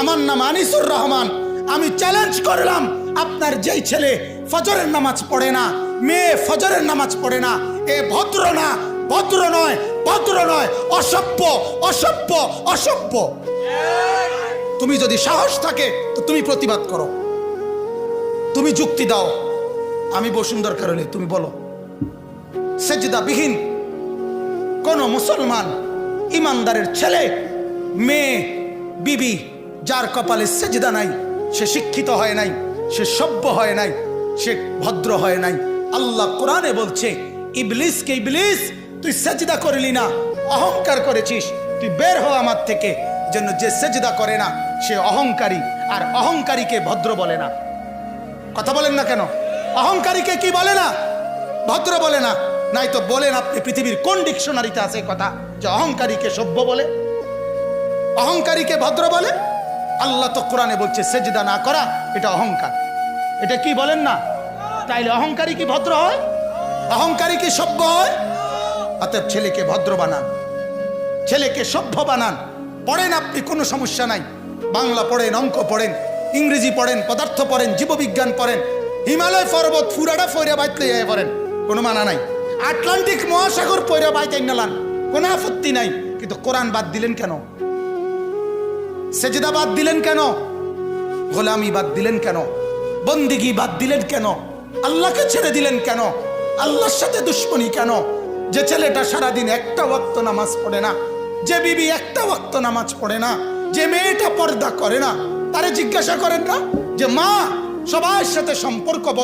আমার নাম আনিসুর রহমান। আমি চ্যালেঞ্জ করলাম, আপনার যেই ছেলে ফজরের নামাজ পড়ে না, মেয়ে ফজরের নামাজ পড়ে না, এ ভদ্র না, ভদ্র নয়, ভদ্র নয়, অসভ্য, অসভ্য, অসভ্য। তুমি যদি সাহস থাকে তো তুমি প্রতিবাদ করো, তুমি যুক্তি দাও। আমি বসুন্ধর কারণে তুমি বলো, সেজদাবিহীন কোন মুসলমান ইমানদারের ছেলে, মেয়ে, বিবি যার কপালে সেজদা নাই, সে শিক্ষিত হয় নাই, সে সভ্য হয় নাই, সে ভদ্র হয় নাই। আল্লাহ কোরআনে বলছে, ইবলিসকে, ইবলিস তুই সেজদা করলি না, অহংকার করেছিস, তুই বের হ আমার থেকে। জন্য যে সেজদা করে না সে অহংকারী, আর অহংকারীকে ভদ্র বলে না। কথা বলেন না কেন? অহংকারীকে কি বলে না? ভদ্র বলে না। নাই তো বলেন আপনি পৃথিবীর কোন ডিকশনারিতে আছে কথা যে অহংকারীকে সভ্য বলে, অহংকারীকে ভদ্র বলে? আল্লাহ তো কোরআনে বলছে সেজদা না করা এটা অহংকার। এটা কি বলেন না? তাইলে অহংকারী কি ভদ্র হয়? অহংকারী কি সভ্য হয়? অতএব ছেলেকে ভদ্র বানান, ছেলেকে সভ্য বানান। পড়েন আপনি, কোনো সমস্যা নাই। বাংলা পড়েন, অঙ্ক পড়েন, ইংরেজি পড়েন, পদার্থ পড়েন, জীববিজ্ঞান পড়েন, হিমালয় পর্বত ফুরাটা ফইরা বাইতে যাই পড়েন, কোনো মানা নাই। আটলান্টিক মহাসাগর পইরা বাইতে নালান, কোনো আপত্তি নাই। কিন্তু কোরআন বাদ দিলেন কেন? সেজদা বাদ দিলেন কেন? গোলামি বাদ দিলেন কেন? বন্দিগি বাদ দিলেন কেন? আল্লাহকে ছেড়ে দিলেন কেন? আল্লাহর সাথে দুশ্মনী কেন? যে ছেলেটা সারাদিন একটা ওয়াক্ত নামাজ পড়ে না, যে বিবি একটা ওয়াক্ত নামাজ পড়ে না, যে মেয়েটা পর্দা করে না, তারে জিজ্ঞাসা করেন না যে মা সবার সাথে সম্পর্ক বজায়